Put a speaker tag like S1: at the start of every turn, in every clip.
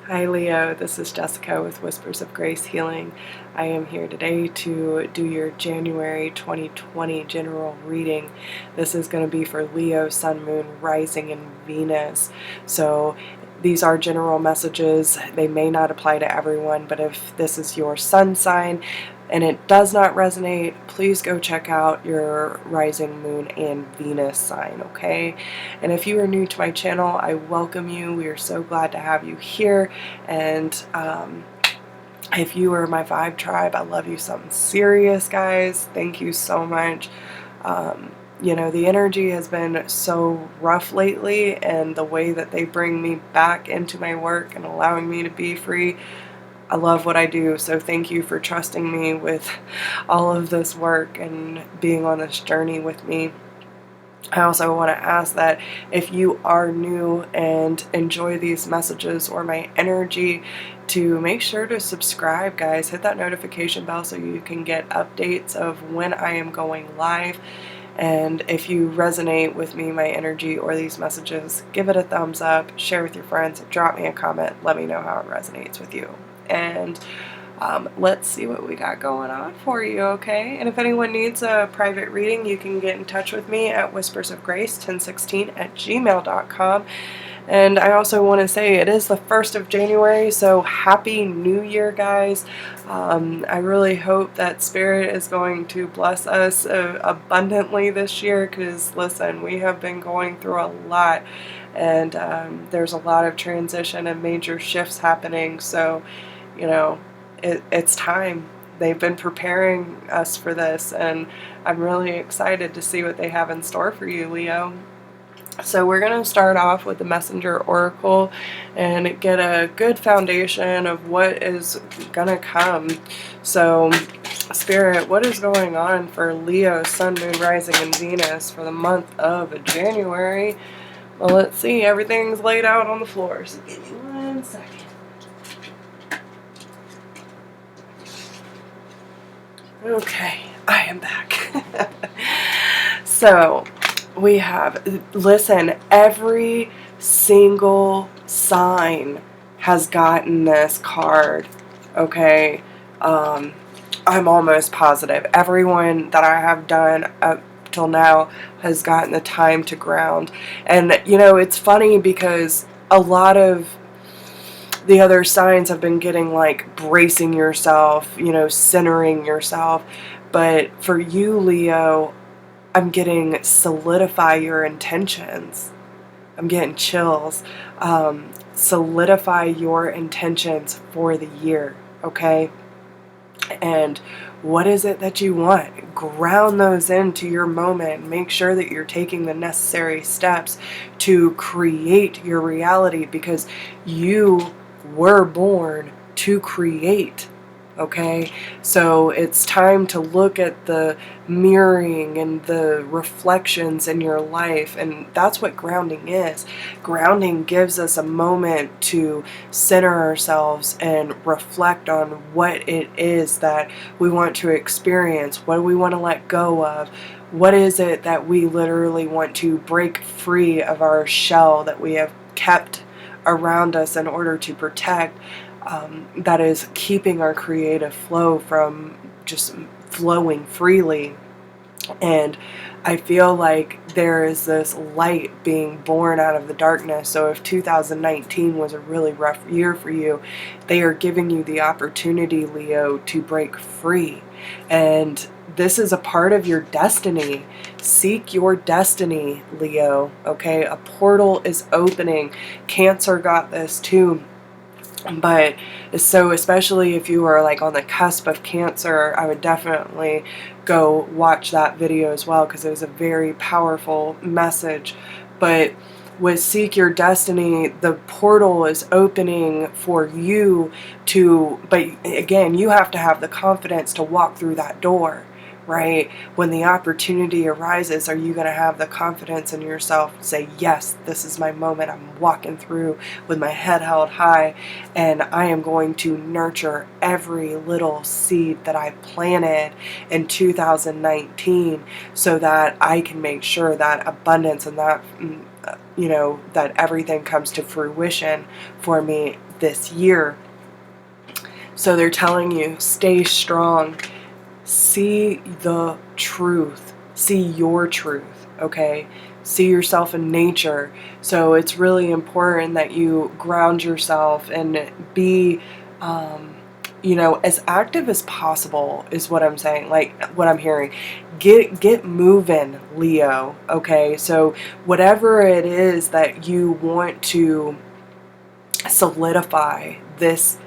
S1: Hi Leo, this is Jessica with Whispers of Grace Healing. I am here today to do your January 2020 general reading. This is going to be for Leo, Sun, Moon, Rising, and Venus. So these are general messages. They may not apply to everyone, but if this is your sun sign and it does not resonate, please go check out your rising, moon, and Venus sign, okay? And if you are new to my channel, I welcome you. We are so glad to have you here. And if you are my vibe tribe, I love you something serious, guys. Thank you so much. You know, the energy has been so rough lately, and the way that they bring me back into my work and allowing me to be free, I love what I do. So thank you for trusting me with all of this work and being on this journey with me. I also want to ask that if you are new and enjoy these messages or my energy, to make sure to subscribe, guys. Hit that notification bell so you can get updates of when I am going live. And if you resonate with me, my energy, or these messages, give it a thumbs up, share with your friends, drop me a comment, let me know how it resonates with you. And let's see what we got going on for you, okay? And if anyone needs a private reading, you can get in touch with me at whispersofgrace1016@gmail.com. And I also want to say it is the 1st of January, so Happy New Year, guys. I really hope that Spirit is going to bless us abundantly this year, because, listen, we have been going through a lot, and there's a lot of transition and major shifts happening, so, you know, it's time. They've been preparing us for this, and I'm really excited to see what they have in store for you, Leo. So we're going to start off with the Messenger Oracle and get a good foundation of what is going to come. So, Spirit, what is going on for Leo, Sun, Moon, Rising, and Venus for the month of January? Well, let's see. Everything's laid out on the floor, so give me 1 second. Okay, I am back. So, we have, listen, every single sign has gotten this card, okay? I'm almost positive. Everyone that I have done up till now has gotten the time to ground. And, you know, it's funny because a lot of the other signs have been getting like bracing yourself, you know, centering yourself. But for you, Leo, I'm getting solidify your intentions. I'm getting chills. Solidify your intentions for the year, okay? And what is it that you want? Ground those into your moment. Make sure that you're taking the necessary steps to create your reality, because you were born to create. Okay, so it's time to look at the mirroring and the reflections in your life, and that's what grounding is. Grounding gives us a moment to center ourselves and reflect on what it is that we want to experience, what do we want to let go of, what is it that we literally want to break free of our shell that we have kept around us in order to protect. That is keeping our creative flow from just flowing freely. And I feel like there is this light being born out of the darkness. So if 2019 was a really rough year for you, they are giving you the opportunity, Leo, to break free. And this is a part of your destiny. Seek your destiny, Leo, okay? A portal is opening. Cancer got this too. But so especially if you are like on the cusp of Cancer, I would definitely go watch that video as well, because it was a very powerful message. But with Seek Your Destiny, the portal is opening for you to, but again, you have to have the confidence to walk through that door, right? When the opportunity arises, are you going to have the confidence in yourself to say, yes, this is my moment. I'm walking through with my head held high, and I am going to nurture every little seed that I planted in 2019 so that I can make sure that abundance and that, you know, that everything comes to fruition for me this year. So they're telling you, stay strong, see the truth, see your truth, okay? See yourself in nature. So it's really important that you ground yourself and be, as active as possible is what I'm saying, like what I'm hearing. Get moving, Leo, okay? So whatever it is that you want to solidify this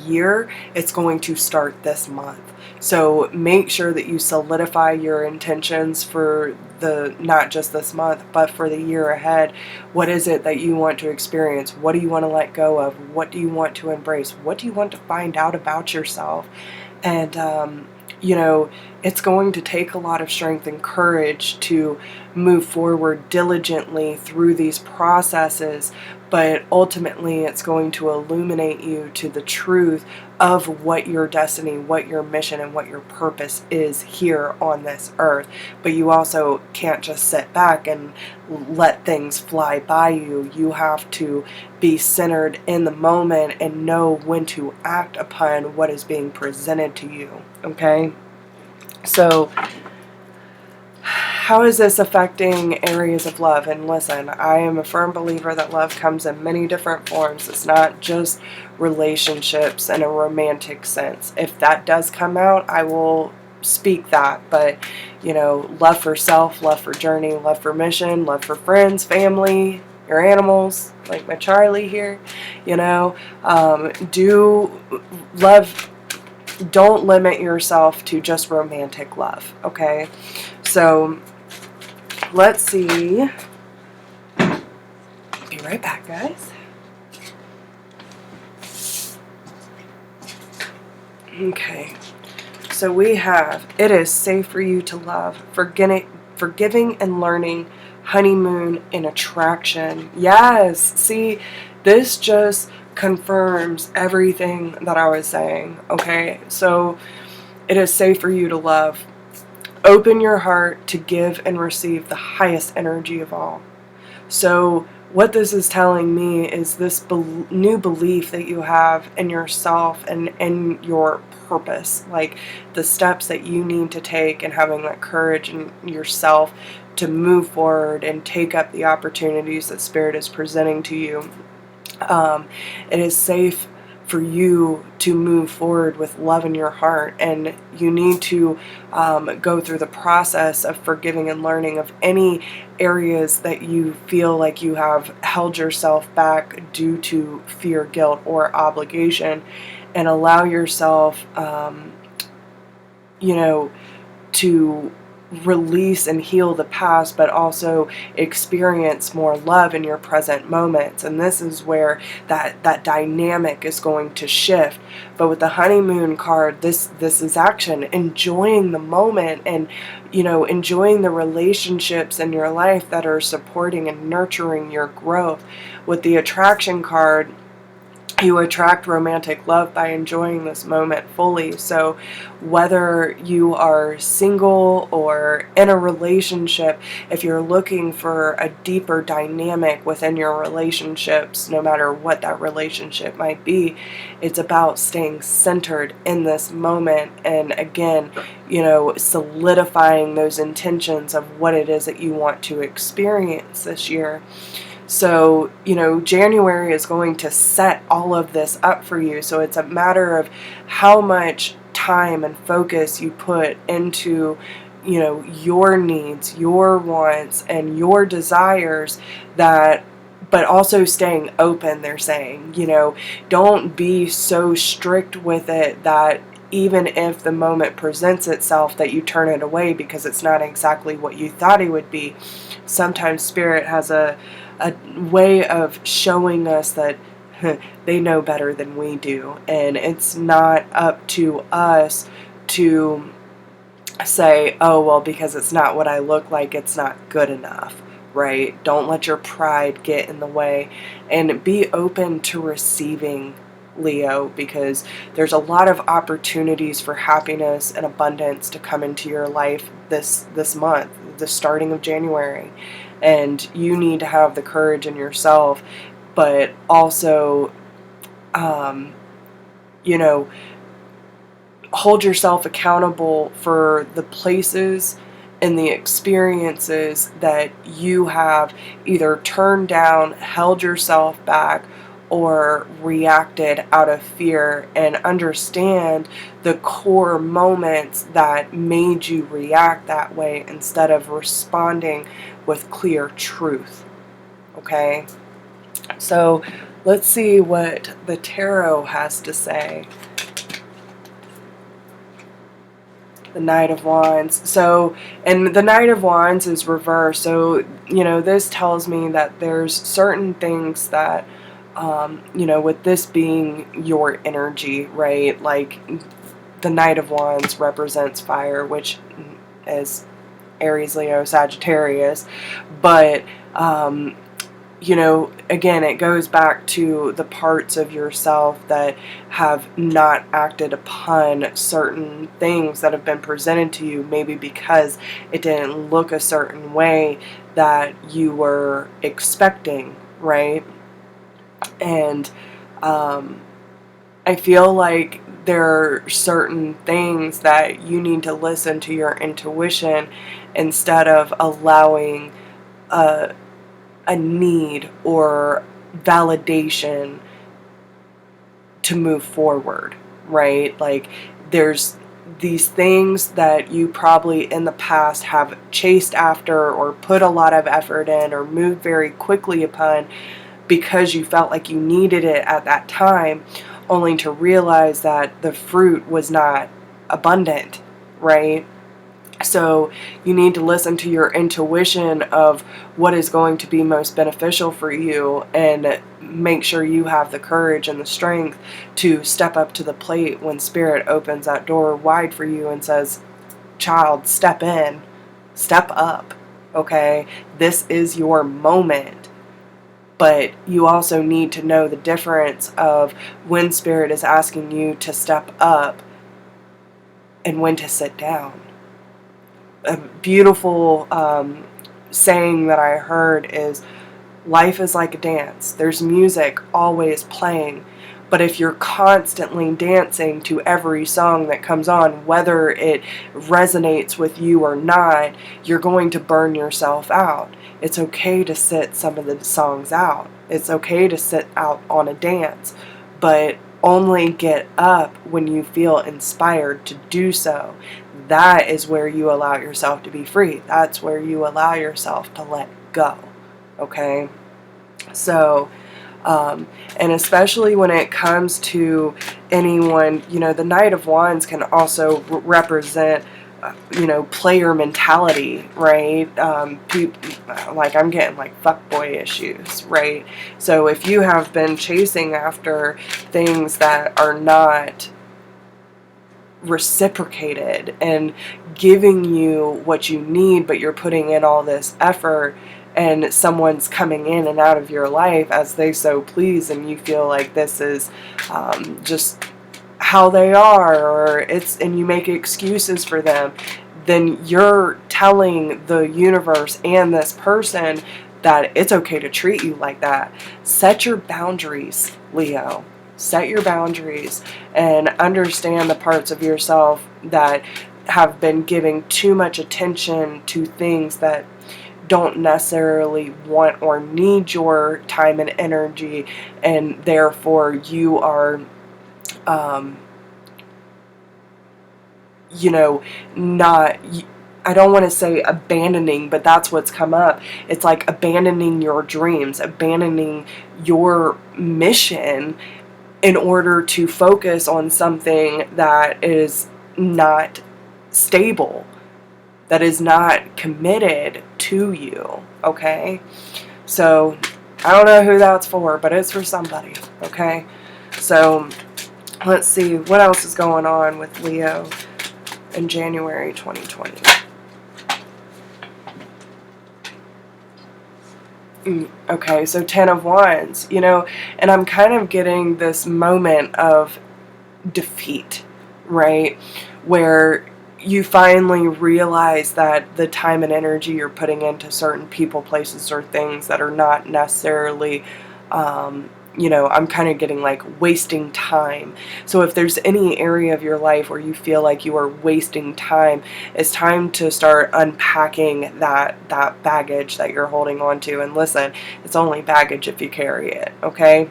S1: year, it's going to start this month. So make sure that you solidify your intentions for not just this month, but for the year ahead. What is it that you want to experience? What do you want to let go of? What do you want to embrace? What do you want to find out about yourself? And it's going to take a lot of strength and courage to move forward diligently through these processes, but ultimately it's going to illuminate you to the truth of what your destiny, what your mission, and what your purpose is here on this earth. But you also can't just sit back and let things fly by you. You have to be centered in the moment and know when to act upon what is being presented to you, okay? So how is this affecting areas of love? And listen, I am a firm believer that love comes in many different forms. It's not just relationships in a romantic sense. If that does come out, I will speak that. But, love for self, love for journey, love for mission, love for friends, family, your animals, like my Charlie here, do love. Don't limit yourself to just romantic love, okay? So let's see. Be right back, guys. Okay. So we have, it is safe for you to love, forgiving and learning, honeymoon and attraction. Yes. See, this just confirms everything that I was saying, okay? So it is safe for you to love. Open your heart to give and receive the highest energy of all. So what this is telling me is this new belief that you have in yourself and in your purpose, like the steps that you need to take, and having that courage in yourself to move forward and take up the opportunities that Spirit is presenting to you. It is safe for you to move forward with love in your heart, and you need to go through the process of forgiving and learning of any areas that you feel like you have held yourself back due to fear, guilt, or obligation, and allow yourself to release and heal the past, but also experience more love in your present moments. And this is where that dynamic is going to shift. But with the honeymoon card, this is action, enjoying the moment, and enjoying the relationships in your life that are supporting and nurturing your growth. With the attraction card, you attract romantic love by enjoying this moment fully. So whether you are single or in a relationship, if you're looking for a deeper dynamic within your relationships, no matter what that relationship might be, it's about staying centered in this moment, and again, solidifying those intentions of what it is that you want to experience this year. So, January is going to set all of this up for you. So it's a matter of how much time and focus you put into, your needs, your wants, and your desires, but also staying open, they're saying. Don't be so strict with it that even if the moment presents itself, that you turn it away because it's not exactly what you thought it would be. Sometimes Spirit has a way of showing us that they know better than we do, and it's not up to us to say, oh, well, because it's not what I look like, it's not good enough, right? Don't let your pride get in the way, and be open to receiving, Leo, because there's a lot of opportunities for happiness and abundance to come into your life this month, the starting of January. And you need to have the courage in yourself, but also you know, hold yourself accountable for the places and the experiences that you have either turned down, held yourself back, or reacted out of fear, and understand the core moments that made you react that way instead of responding with clear truth. Okay? So let's see what the tarot has to say. The Knight of Wands. So, and the Knight of Wands is reversed. So, you know, this tells me that there's certain things that, you know, with this being your energy, right? Like, the Knight of Wands represents fire, which is Aries, Leo, Sagittarius. But, you know, again, it goes back to the parts of yourself that have not acted upon certain things that have been presented to you, maybe because it didn't look a certain way that you were expecting, right? And I feel like there are certain things that you need to listen to your intuition instead of allowing a need or validation to move forward, right? Like, there's these things that you probably in the past have chased after or put a lot of effort in or moved very quickly upon because you felt like you needed it at that time, only to realize that the fruit was not abundant, right? So you need to listen to your intuition of what is going to be most beneficial for you, and make sure you have the courage and the strength to step up to the plate when Spirit opens that door wide for you and says, child, step in, step up, okay? This is your moment. But you also need to know the difference of when Spirit is asking you to step up and when to sit down. A beautiful saying that I heard is, life is like a dance. There's music always playing, but if you're constantly dancing to every song that comes on, whether it resonates with you or not, you're going to burn yourself out. It's okay to sit some of the songs out. It's okay to sit out on a dance, but only get up when you feel inspired to do so. That is where you allow yourself to be free. That's where you allow yourself to let go. Okay? So, and especially when it comes to anyone, you know, the Knight of Wands can also represent, you know, player mentality, right? Like, I'm getting like fuckboy issues, right? So if you have been chasing after things that are not reciprocated and giving you what you need, but you're putting in all this effort, and someone's coming in and out of your life as they so please, and you feel like this is just how they are, or and you make excuses for them, then you're telling the universe and this person that it's okay to treat you like that. Set your boundaries, Leo. Set your boundaries and understand the parts of yourself that have been giving too much attention to things that don't necessarily want or need your time and energy, and therefore you are, you know, not, I don't want to say abandoning, but that's what's come up. It's like abandoning your dreams, abandoning your mission in order to focus on something that is not stable, that is not committed to you, okay? So, I don't know who that's for, but it's for somebody, okay? So, let's see, what else is going on with Leo in January 2020? Okay, so 10 of Wands, you know, and I'm kind of getting this moment of defeat, right? Where you finally realize that the time and energy you're putting into certain people, places, or things that are not necessarily You know, I'm kind of getting like wasting time. So if there's any area of your life where you feel like you are wasting time, it's time to start unpacking that baggage that you're holding on to. And listen, it's only baggage if you carry it, okay?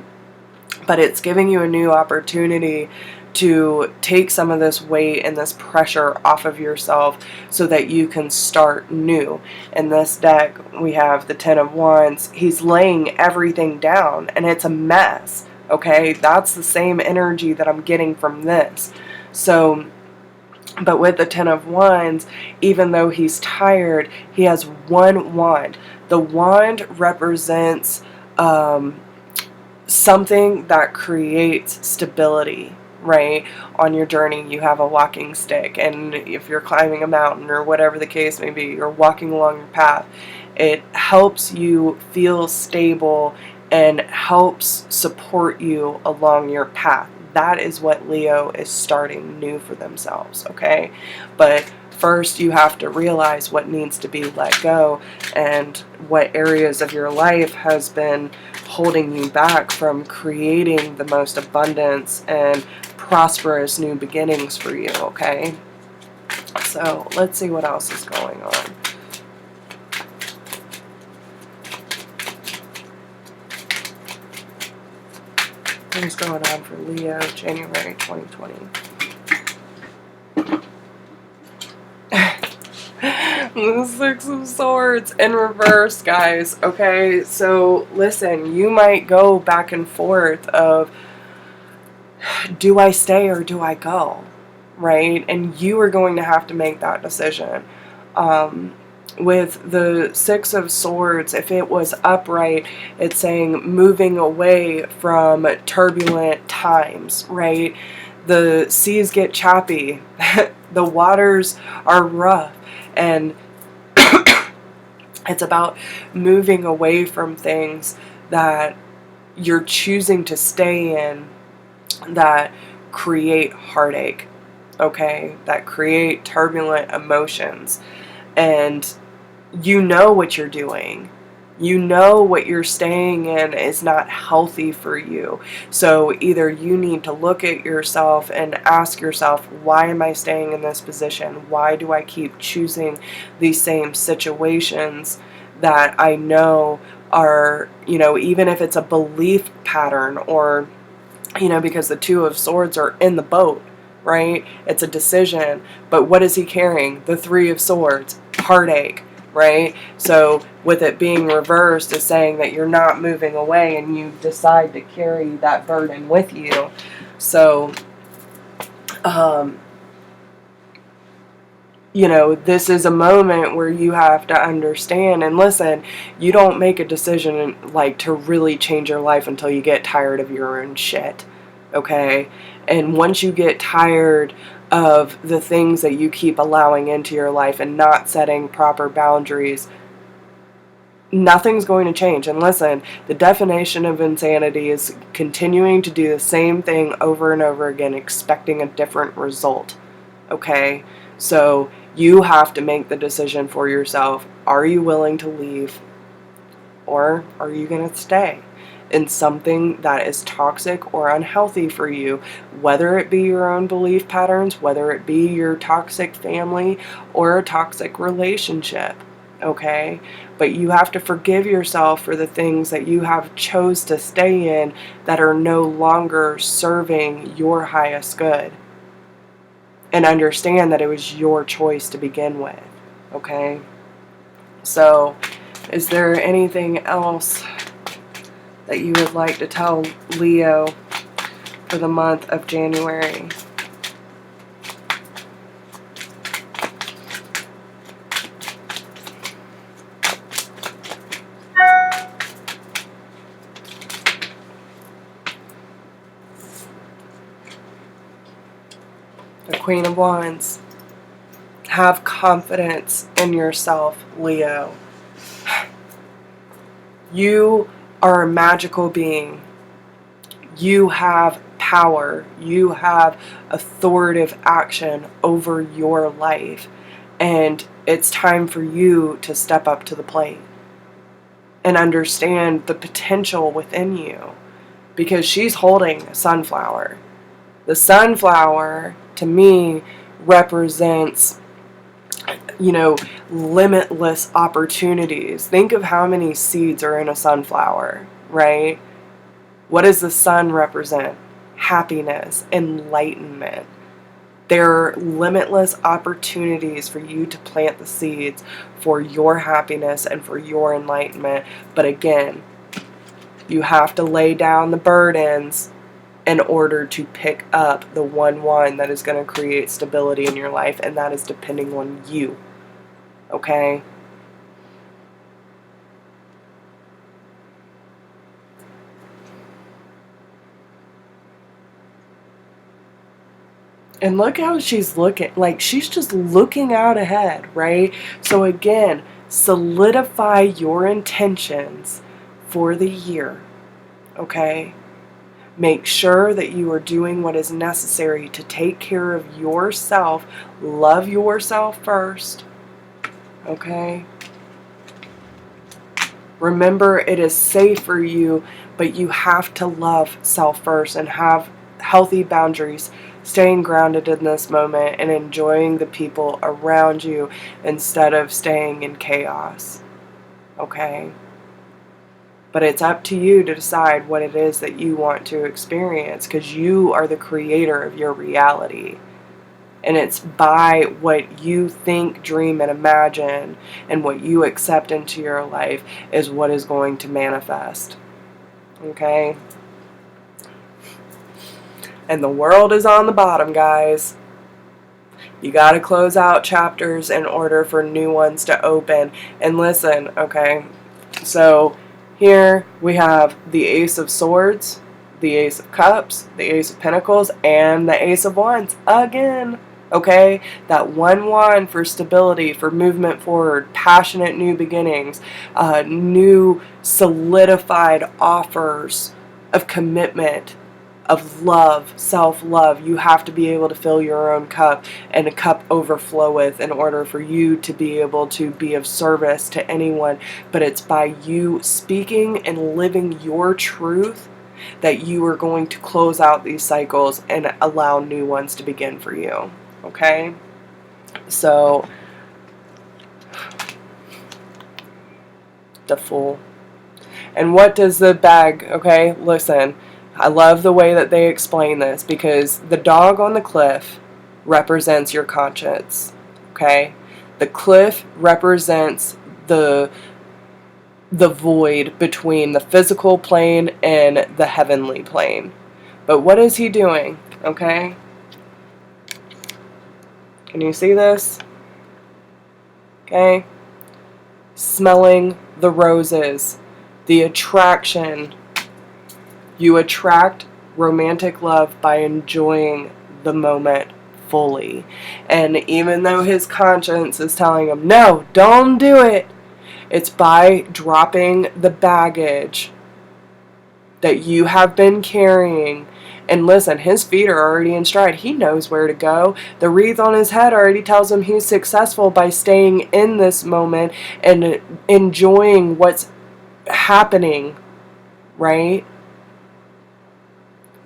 S1: But it's giving you a new opportunity to take some of this weight and this pressure off of yourself so that you can start new. In this deck, we have the Ten of Wands. He's laying everything down, and it's a mess, okay? That's the same energy that I'm getting from this. So, but with the Ten of Wands, even though he's tired, he has one wand. The wand represents something that creates stability, right? On your journey, you have a walking stick, and if you're climbing a mountain or whatever the case may be, you're walking along your path, it helps you feel stable and helps support you along your path. That is what Leo is starting new for themselves, okay? But first, you have to realize what needs to be let go and what areas of your life has been holding you back from creating the most abundance and prosperous new beginnings for you, okay? So let's see what else is going on. What's going on for Leo, January 2020? The Six of Swords in reverse, guys, okay? So, listen, you might go back and forth of, do I stay or do I go, right? And you are going to have to make that decision. With the Six of Swords, if it was upright, it's saying moving away from turbulent times, right? The seas get choppy, the waters are rough, and it's about moving away from things that you're choosing to stay in that create heartache, okay? That create turbulent emotions. And you know what you're doing. You know what you're staying in is not healthy for you. So either you need to look at yourself and ask yourself, why am I staying in this position? Why do I keep choosing these same situations that I know are, you know, even if it's a belief pattern or, you know, because the Two of Swords are in the boat, right? It's a decision. But what is he carrying? The Three of Swords, heartache. Right? So with it being reversed is saying that you're not moving away and you decide to carry that burden with you. So, you know, this is a moment where you have to understand and listen, you don't make a decision like to really change your life until you get tired of your own shit. Okay? And once you get tired of the things that you keep allowing into your life and not setting proper boundaries, nothing's going to change. And listen, the definition of insanity is continuing to do the same thing over and over again, expecting a different result. Okay? So you have to make the decision for yourself. Are you willing to leave? Or are you going to stay in something that is toxic or unhealthy for you, whether it be your own belief patterns, whether it be your toxic family or a toxic relationship, okay? But you have to forgive yourself for the things that you have chose to stay in that are no longer serving your highest good. And understand that it was your choice to begin with, okay? So, is there anything else that you would like to tell Leo for the month of January? The Queen of Wands. Have confidence in yourself, Leo. You are a magical being. You have power. You have authoritative action over your life. And it's time for you to step up to the plate. and understand the potential within you, because she's holding a sunflower. The sunflower, to me, represents, limitless opportunities. Think of how many seeds are in a sunflower, right? What does the sun represent? Happiness, enlightenment. There are limitless opportunities for you to plant the seeds for your happiness and for your enlightenment. But again, you have to lay down the burdens in order to pick up the one that is going to create stability in your life, and that is depending on you. Okay? And look how she's looking. Like, she's just looking out ahead, right? So again, solidify your intentions for the year. Okay? Make sure that you are doing what is necessary to take care of yourself. Love yourself first. Okay? Remember, it is safe for you, but you have to love self first and have healthy boundaries, staying grounded in this moment and enjoying the people around you instead of staying in chaos. Okay? But it's up to you to decide what it is that you want to experience, because you are the creator of your reality. And it's by what you think, dream, and imagine, and what you accept into your life is what is going to manifest. Okay? And the world is on the bottom, guys. You got to close out chapters in order for new ones to open. And listen, okay? So here we have the Ace of Swords, the Ace of Cups, the Ace of Pentacles, and the Ace of Wands again. Okay? That one for stability, for movement forward, passionate new beginnings, new solidified offers of commitment, of love, self-love. You have to be able to fill your own cup and a cup overfloweth in order for you to be able to be of service to anyone. But it's by you speaking and living your truth that you are going to close out these cycles and allow new ones to begin for you. Okay? So, the Fool. And what does the bag, okay, listen, I love the way that they explain this, because the dog on the cliff represents your conscience, okay? The cliff represents the void between the physical plane and the heavenly plane. But what is he doing, okay? Can you see this? Okay? Smelling the roses, the attraction. You attract romantic love by enjoying the moment fully. And even though his conscience is telling him, no, don't do it, it's by dropping the baggage that you have been carrying. And listen, his feet are already in stride. He knows where to go. The wreath on his head already tells him he's successful by staying in this moment and enjoying what's happening, right?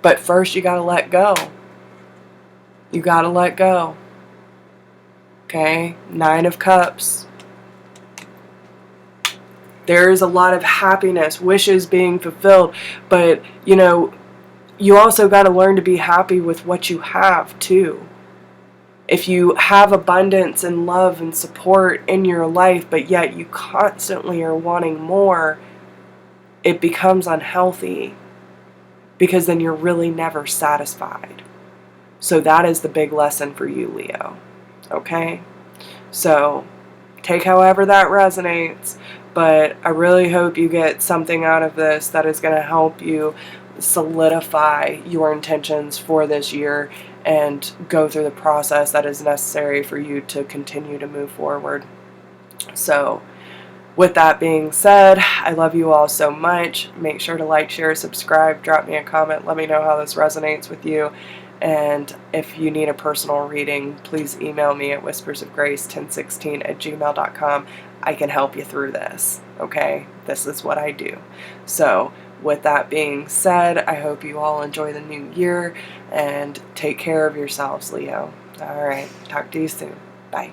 S1: But first you gotta let go. You gotta let go. Okay? 9 of Cups. There is a lot of happiness, wishes being fulfilled, but, you also got to learn to be happy with what you have, too. If you have abundance and love and support in your life, but yet you constantly are wanting more, it becomes unhealthy, because then you're really never satisfied. So that is the big lesson for you, Leo. Okay? So, take however that resonates, but I really hope you get something out of this that is going to help you solidify your intentions for this year and go through the process that is necessary for you to continue to move forward. So, with that being said, I love you all so much. Make sure to like, share, subscribe, drop me a comment, let me know how this resonates with you, And if you need a personal reading, please email me at whispersofgrace1016@gmail.com. I can help you through this, okay? This is what I do. So, with that being said, I hope you all enjoy the new year and take care of yourselves, Leo. All right, talk to you soon. Bye.